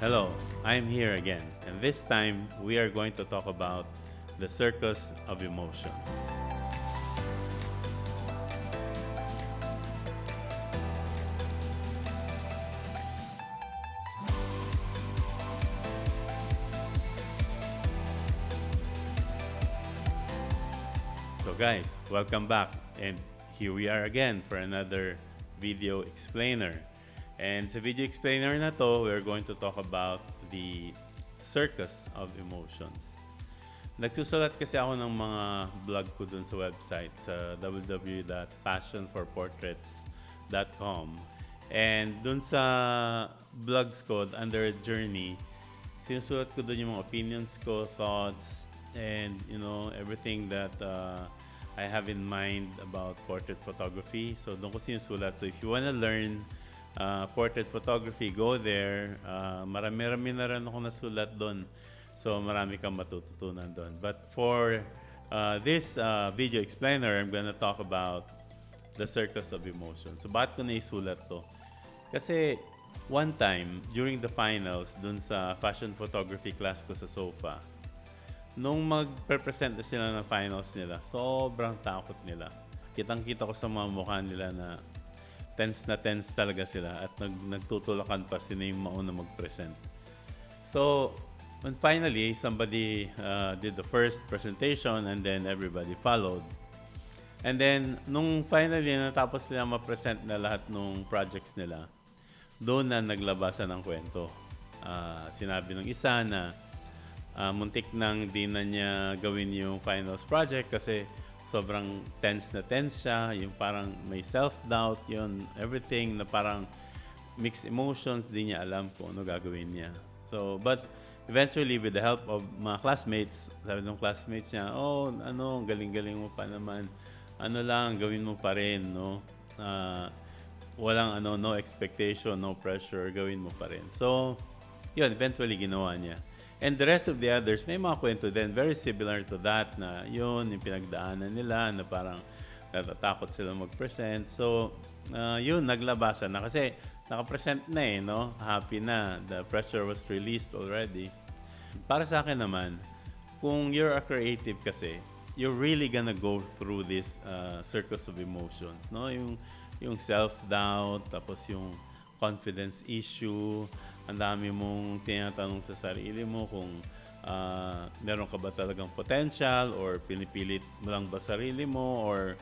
Hello, I'm here again, and this time we are going to talk about the circus of emotions. So, guys, welcome back, and here we are again for another video explainer. And sa video explainer na to, we're going to talk about the circus of emotions. Nagsusulat kasi ako ng mga blog ko dun sa website sa www.passionforportraits.com. And dun sa blogs ko, under journey, sinusulat ko dun yung mga opinions ko, thoughts, and everything that I have in mind about portrait photography. So doon ko sinusulat. So if you wanna learn portrait photography, go there. Marami-rami na rin ako nasulat doon. So marami kang matututunan doon. But for this video explainer, I'm gonna talk about the circus of emotions. So bakit ko naisulat to? Kasi one time, during the finals, dun sa fashion photography class ko sa SOFA, nung mag-present na sila ng finals nila, sobrang takot nila. Kitang-kita ko sa mga mukha nila na tense talaga sila at nagtutulakan pa sila yung mauna mag-present. So, when finally, somebody did the first presentation and then everybody followed. And then, nung finally natapos nila ma-present na lahat ng projects nila, doon na naglabasan ng kwento. Sinabi ng isa na muntik nang di na niya gawin yung finals project kasi sobrang tense siya, yung parang may self-doubt yun, everything na parang mixed emotions, di niya alam kung ano gagawin niya. So, but eventually with the help of mga classmates, sabi ng classmates niya, galing-galing mo pa naman, gawin mo pa rin, no? Walang no expectation, no pressure, gawin mo pa rin. So, yun, eventually ginawa niya. And the rest of the others, may mga kwento din, very similar to that, na yun, yung pinagdaanan nila, na parang natatakot sila mag-present. So, yun, naglabasan na. Kasi naka-present na no? Happy na. The pressure was released already. Para sa akin naman, kung you're a creative kasi, you're really gonna go through this circus of emotions, no? Yung self-doubt, tapos yung confidence issue, ang dami mong tinatanong sa sarili mo kung meron ka ba talagang potential or pinipilit mo lang ba sarili mo or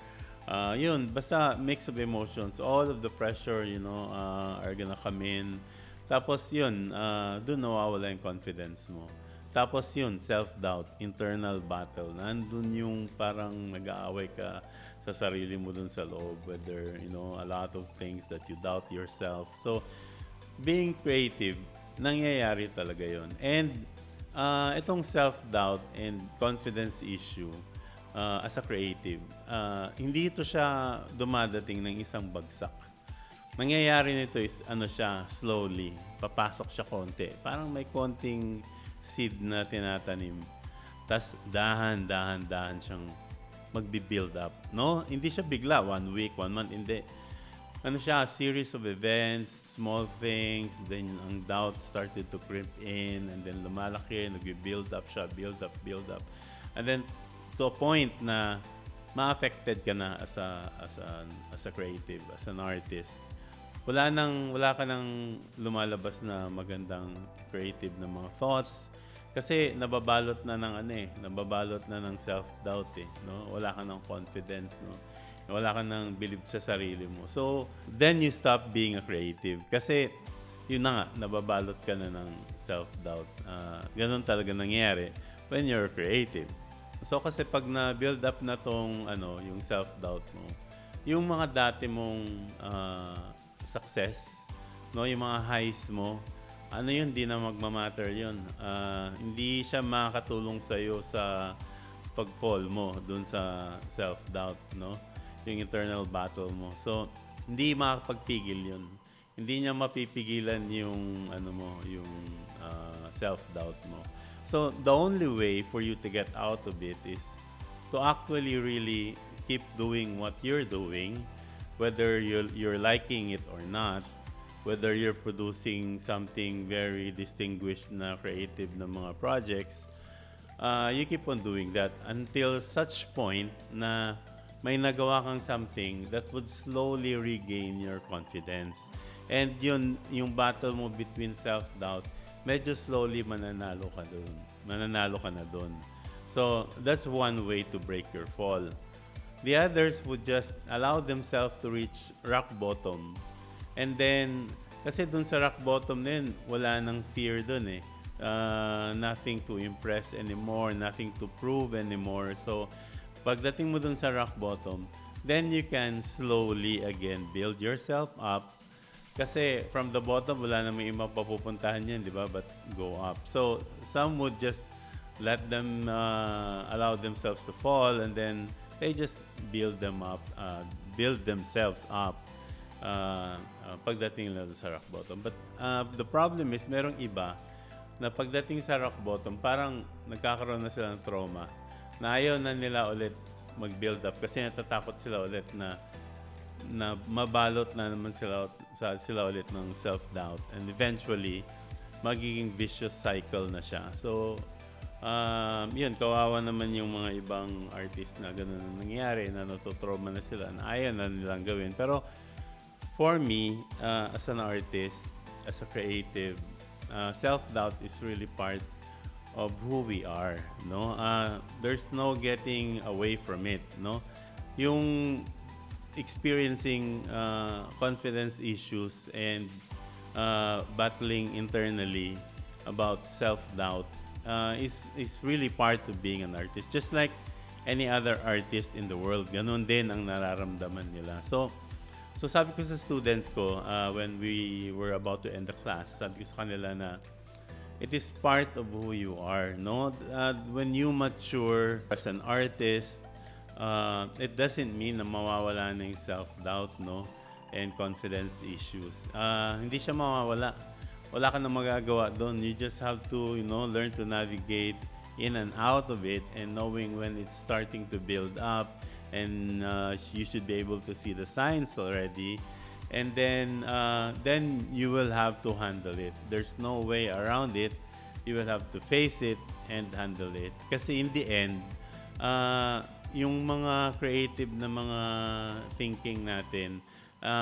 yun, basta mix of emotions. All of the pressure, are gonna come in. Tapos yun, dun nawawala yung confidence mo. Tapos yun, self-doubt, internal battle. Nandun yung parang nag-aaway ka sa sarili mo dun sa loob. Whether, a lot of things that you doubt yourself. So, being creative, nangyayari talaga yun. And itong self-doubt and confidence issue as a creative, hindi ito siya dumadating ng isang bagsak. Nangyayari nito is slowly, papasok siya konti. Parang may konting seed na tinatanim. Tapos dahan-dahan siyang magbi-build up. No? Hindi siya bigla, 1 week, 1 month, hindi. A series of events, small things, then ang doubt started to creep in, and then lumalaki, nag-build up siya, build up. And then, to a point na ma-affected ka na as a creative, as an artist. Wala ka nang lumalabas na magandang creative na mga thoughts, kasi nababalot na ng self-doubt no? Wala ka ng confidence, no? Wala ka nang believe sa sarili mo. So, then you stop being a creative. Kasi, yun na nga, nababalot ka na ng self-doubt. Ganun talaga nangyayari when you're creative. So, kasi pag na-build up na tong, yung self-doubt mo, yung mga dati mong success, no, yung mga highs mo, di na magmamatter yun. Hindi siya makakatulong sa'yo sa pag-fall mo dun sa self-doubt, no? Yung internal battle mo. So, hindi makakapagpigil yun. Hindi niya mapipigilan yung yung self-doubt mo. So, the only way for you to get out of it is to actually really keep doing what you're doing, whether you're liking it or not, whether you're producing something very distinguished na creative na mga projects, you keep on doing that until such point na may nagawa kang something that would slowly regain your confidence. And yun, yung battle mo between self-doubt, medyo slowly mananalo ka dun. Mananalo ka na dun. So, that's one way to break your fall. The others would just allow themselves to reach rock bottom. And then, kasi dun sa rock bottom din, wala nang fear dun eh. Nothing to impress anymore, nothing to prove anymore. So, pagdating mo dun sa rock bottom, then you can slowly again build yourself up. Kasi from the bottom, wala namang ibang papupuntahan yan, di ba? But go up. So, some would just let them allow themselves to fall, and then they just build themselves up pagdating nila sa rock bottom. But the problem is, merong iba na pagdating sa rock bottom, parang nagkakaroon na sila ng trauma na ayaw na nila ulit mag-build up kasi natatakot sila ulit na mabalot na naman sila ulit ng self-doubt, and eventually magiging vicious cycle na siya. So yun, kawawa naman yung mga ibang artist na ganun ang nangyayari, na natutrauma na sila, na ayaw na nilang gawin. Pero for me, as an artist, as a creative, self-doubt is really part of who we are, no? There's no getting away from it, no? Yung experiencing confidence issues and battling internally about self-doubt is really part of being an artist. Just like any other artist in the world, ganun din ang nararamdaman nila. So sabi ko sa students ko, when we were about to end the class, sabi ko sa kanila na it is part of who you are, no? When you mature as an artist, it doesn't mean na mawawala na yung self-doubt, no? And confidence issues. Hindi siya mawawala. Wala ka na magagawa doon. You just have to, learn to navigate in and out of it, and knowing when it's starting to build up, and you should be able to see the signs already, and then you will have to handle it. There's no way around it. You will have to face it and handle it. Kasi in the end, yung mga creative na mga thinking natin,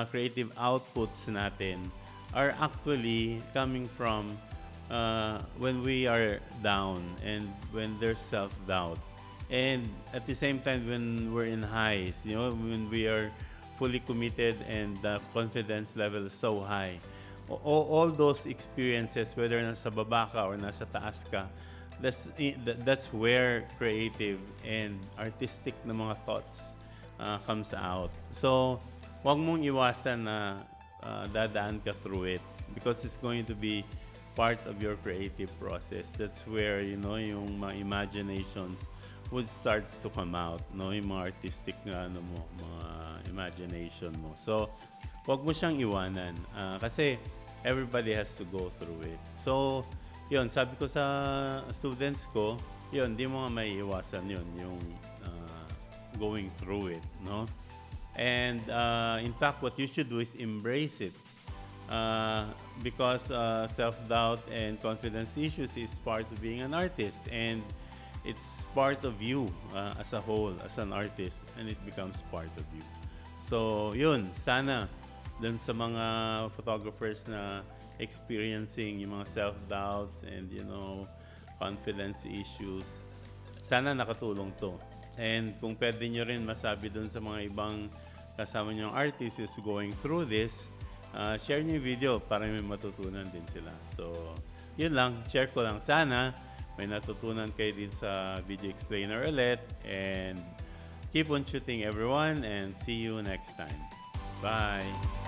creative outputs natin are actually coming from when we are down and when there's self-doubt. And at the same time, when we're in highs, when we are fully committed and the confidence level is so high. All those experiences, whether nasa baba ka or nasa taas ka, that's where creative and artistic na mga thoughts comes out. So, wag mong iwasan na dadaan ka through it, because it's going to be part of your creative process. That's where, yung mga imaginations would starts to come out, no? Yung mga artistic na mga imagination mo. So, wag mo siyang iwanan kasi everybody has to go through it. So, yun, sabi ko sa students ko, yun, di mo nga may iwasan yun, yung going through it, no? And in fact, what you should do is embrace it, because self-doubt and confidence issues is part of being an artist, and it's part of you as a whole, as an artist, and it becomes part of you. So, yun, sana dun sa mga photographers na experiencing yung mga self-doubts and, confidence issues, sana nakatulong to. And kung pwede nyo rin masabi dun sa mga ibang kasama nyo artists is going through this, share nyo yung video para may matutunan din sila. So, yun lang, share ko lang. Sana may natutunan kayo din sa video explainer ulit, and keep on shooting everyone, and see you next time. Bye!